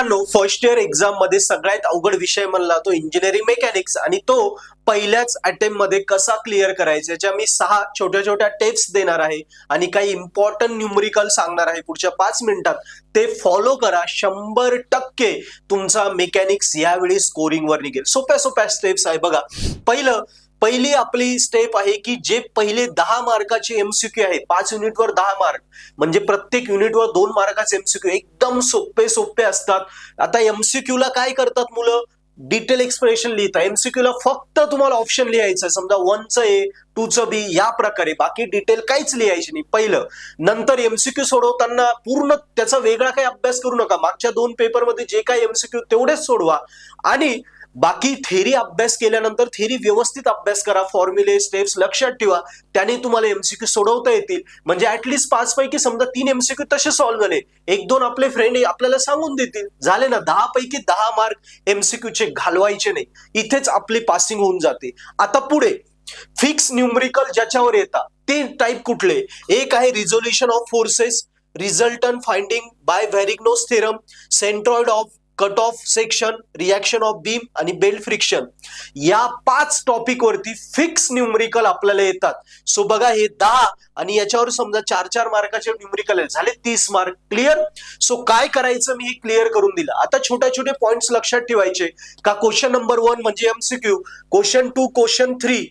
मित्रांनो, first year exam मध्ये सगळ्यात अवघड विषय म्हणला तो इंजिनिअरिंग मेकॅनिक्स आणि तो पहिल्याच अटेम्प्ट मध्ये कसा क्लिअर करायचा, याच्या मी 6 छोट्या छोट्या टिप्स देणार आहे आणि काही इम्पॉर्टंट न्यूमरिकल सांगणार आहे पुढच्या 5 मिनिटात. ते फॉलो करा. 100% तुमचा मेकॅनिक्स यावेळी स्कोरिंग वर निघेल. सोप्या सोप्या स्टेप्स आहे बघा. पहिली आपली स्टेप आहे की जे पहिले 10 मार्काचे एमसीक्यू आहे, 5 युनिटवर 10 मार्क, म्हणजे प्रत्येक युनिटवर 2 मार्काचे एमसीक्यू एकदम सोपे असतात. आता एमसीक्यू ला काय करतात मुलं, डिटेल एक्सप्लेनेशन लिहितात. एमसीक्यू ला फक्त तुम्हाला ऑप्शन लिहायचं, समजा 1चं ए 2चं बी या प्रकारे, बाकी डिटेल काहीच लिहायची नाही पहिलं. नंतर एमसीक्यू सोडवताना पूर्ण त्याचा वेगळा काही अभ्यास करू नका. मागच्या 2 पेपरमध्ये जे काही एमसीक्यू तेवढेच सोडवा आणि बाकी थेरी अभ्यास केल्यानंतर थेरी व्यवस्थित अभ्यास करा. फॉर्म्युले स्टेप्स लक्षात ठेवा, त्याने तुम्हाला एमसीक्यू सोडवता येतील. म्हणजे ऍटलीस्ट 5 पैकी समजा 3 एमसीक्यू तसे सॉल्व्ह झाले, 1-2 आपले फ्रेंड आपल्याला सांगून देतील, झाले ना. 10 पैकी 10 मार्क एमसीक्यू चे घालवायचे नाही, इथेच आपली पासिंग होऊन जाते. आता पुढे फिक्स न्यूमरिकल ज्याच्यावर येतात ते टाइप कुठले. एक आहे resolution of forces, resultant finding by Varignon's theorem, centroid of cut of section, reaction of beam आणि बेल्ट फ्रिक्शन. या 5 टॉपिक वरती फिक्स न्यूमरिकल आपल्याला येतात. सो बघा, हे 10 आणि याच्यावर समजा 4-4 मार्काचे न्यूमरिकल झाले 30 मार्क. क्लिअर. सो काय करायचं, मी हे क्लिअर करून दिलं. आता छोटे पॉइंट्स लक्षात ठेवायचे का. क्वेश्चन नंबर 1 म्हणजे एमसीक्यू, क्वेश्चन 2, क्वेश्चन 3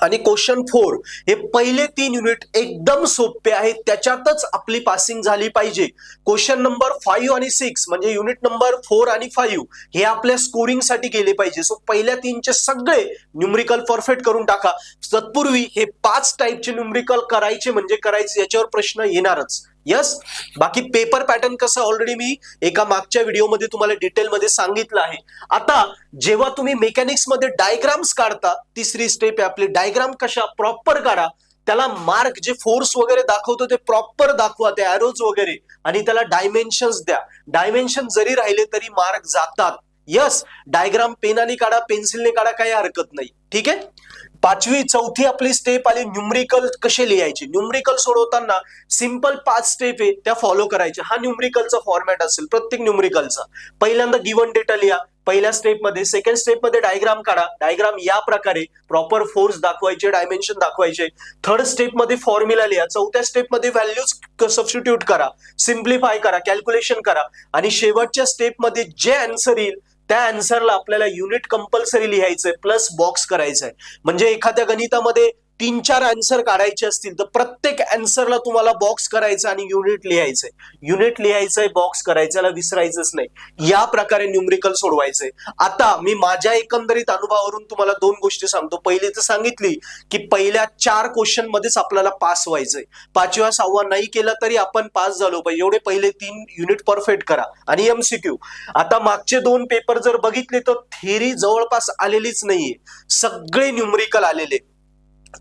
आणि क्वेश्चन 4 हे पहिले 3 युनिट एकदम सोपे आहेत, त्याच्यातच आपली पासिंग झाली पाहिजे. क्वेश्चन नंबर 5 आणि 6 म्हणजे युनिट नंबर 4 आणि 5 हे आपल्या स्कोरिंग साठी गेले पाहिजे. सो पहिल्या 3चे सगळे न्यूमरिकल परफेक्ट करून टाका. तत्पूर्वी हे 5 टाइपचे न्यूमरिकल करायचे म्हणजे करायचे, याच्यावर प्रश्न येणारच. यस. बाकी पेपर पॅटर्न कसं ऑलरेडी मी एका मागच्या व्हिडिओमध्ये तुम्हाला डिटेलमध्ये सांगितलं आहे. आता जेव्हा तुम्ही मेकॅनिक्स मध्ये डायग्राम्स काढता, तिसरी स्टेप आहे आपली, डायग्राम कशा प्रॉपर काढा. त्याला मार्क जे फोर्स वगैरे दाखवतो ते प्रॉपर दाखवा, ते एरोज वगैरे, आणि त्याला डायमेन्शन्स द्या. डायमेन्शन जरी राहिले तरी मार्क जातात. यस. डायग्राम पेनाने काढा, पेन्सिलने काढा, काही हरकत नाही. ठीक आहे. चौथी आपली स्टेप आली न्यूमरिकल कसे लिहायचे. न्यूमरिकल सोडवताना सिंपल 5 स्टेप आहे त्या फॉलो करायच्या. हा न्यूमरिकलचा फॉर्मॅट असेल प्रत्येक न्यूमरिकलचा. पहिल्यांदा गिव्हन डेटा लिहा पहिल्या स्टेप मध्ये. सेकंड स्टेप मध्ये डायग्राम काढा. डायग्राम या प्रकारे प्रॉपर फोर्स दाखवायचे, डायमेन्शन दाखवायचे. थर्ड स्टेप मध्ये फॉर्म्युला लिहा. चौथ्या स्टेप मध्ये व्हॅल्यूज सबस्टिट्यूट करा, सिम्प्लिफाय करा, कॅल्क्युलेशन करा. आणि शेवटच्या स्टेप मध्ये जे आन्सर येईल त्या आन्सरला आपल्याला युनिट कंपल्सरी लिहायचंय प्लस बॉक्स करायचंय. म्हणजे एखाद्या गणितामध्ये 3-4 आन्सर काढायचे असतील तर प्रत्येक आन्सरला तुम्हाला बॉक्स करायचं आणि युनिट लिहायचंय. युनिट लिहायचंय, बॉक्स करायचं, विसरायचंच नाही. या प्रकारे न्यूमरिकल सोडवायचंय. आता मी माझ्या एकंदरीत अनुभवावरून तुम्हाला 2 गोष्टी सांगतो. पहिली तर सांगितली की पहिल्या 4 क्वेश्चन मध्येच आपल्याला पास व्हायचंय. 5व्या 6व्या नाही केला तरी आपण पास झालो पाहिजे. एवढे पहिले 3 युनिट परफेक्ट करा. आणि एमसीक्यू, आता मागचे 2 पेपर जर बघितले तर थेरी जवळपास आलेलीच नाहीये, सगळे न्यूमरिकल आलेले.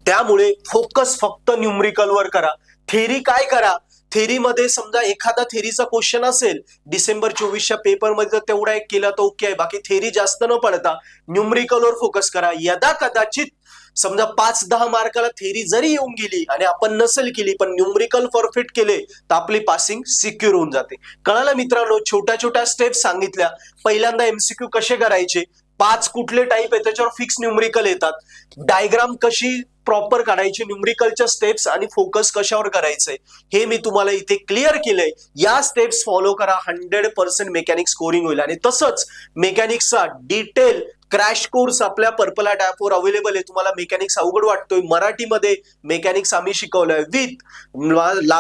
त्यामुळे फोकस फक्त न्यूमरिकल वर करा. थेरी काय करा, थेरीमध्ये समजा एखादा थेरीचा क्वेश्चन असेल डिसेंबर 24च्या पेपर मध्ये, तर तेवढा एक केला तर ओके आहे. बाकी थेरी जास्त न पडता न्यूमरिकल वर फोकस करा. यदा कदाचित समजा 5-10 मार्काला थेरी जरी येऊन गेली आणि आपण नसेल केली पण न्यूमरिकल परफेक्ट केले तर आपली पासिंग सिक्युअर होऊन जाते. कळालं मित्रांनो. छोट्या स्टेप्स सांगितल्या. पहिल्यांदा एमसीक्यू कसे करायचे, 5 कुठले टाइप आहे त्याच्यावर फिक्स न्यूमरिकल येतात, डायग्राम कशी प्रॉपर काढायची, न्यूमरिकलच्या स्टेप्स आणि फोकस कशावर करायचंय हे मी तुम्हाला इथे क्लिअर केलंय. या स्टेप्स फॉलो करा, 100% मेकॅनिक्स स्कोरिंग होईल. आणि तसंच मेकॅनिक्सचा डिटेल क्रॅश कोर्स आपल्या पर्पल आर्ट ऍपवर अवेलेबल आहे. तुम्हाला मेकॅनिक्स अवघड वाटतोय, मराठीमध्ये मेकॅनिक्स आम्ही शिकवलंय विथ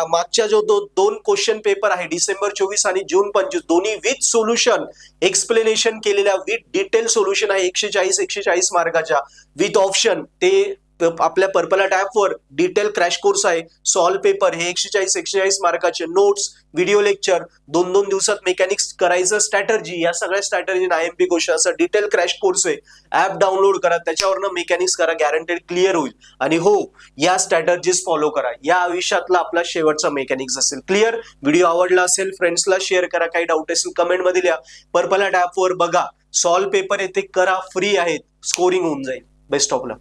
मागच्या जो 2 क्वेश्चन पेपर आहे डिसेंबर 24 आणि जून 25 दोन्ही विथ सोल्युशन एक्सप्लेनेशन केलेल्या विथ डिटेल सोल्युशन आहे. 140 मार्काच्या विथ ऑप्शन. ते आपल्या पर्पल आर्ट ऍपवर डिटेल क्रॅश कोर्स आहे. सॉल्व पेपर हे 140 मार्काचे, नोट्स, व्हिडिओ लेक्चर, 2-2 दिवसात मेकॅनिक्स करायचं स्ट्रॅटर्जी, या सगळ्या स्ट्रॅटर्जी IMP क्वेश्चन असं डिटेल क्रॅश कोर्स आहे. ऍप डाउनलोड करा, त्याच्यावरनं मेकॅनिक्स करा, गॅरंटेड क्लिअर होईल. आणि हो, या स्ट्रॅटर्जीज फॉलो करा. या आयुष्यातला आपला शेवटचा मेकॅनिक्स असेल. क्लिअर. व्हिडिओ आवडला असेल फ्रेंड्सला शेअर करा. काही डाऊट असेल कमेंट मध्ये लिहा. पर्पल आर्ट ऍपवर बघा, सॉल्व पेपर येथे करा, फ्री आहेत, स्कोरिंग होऊन जाईल. Best of luck.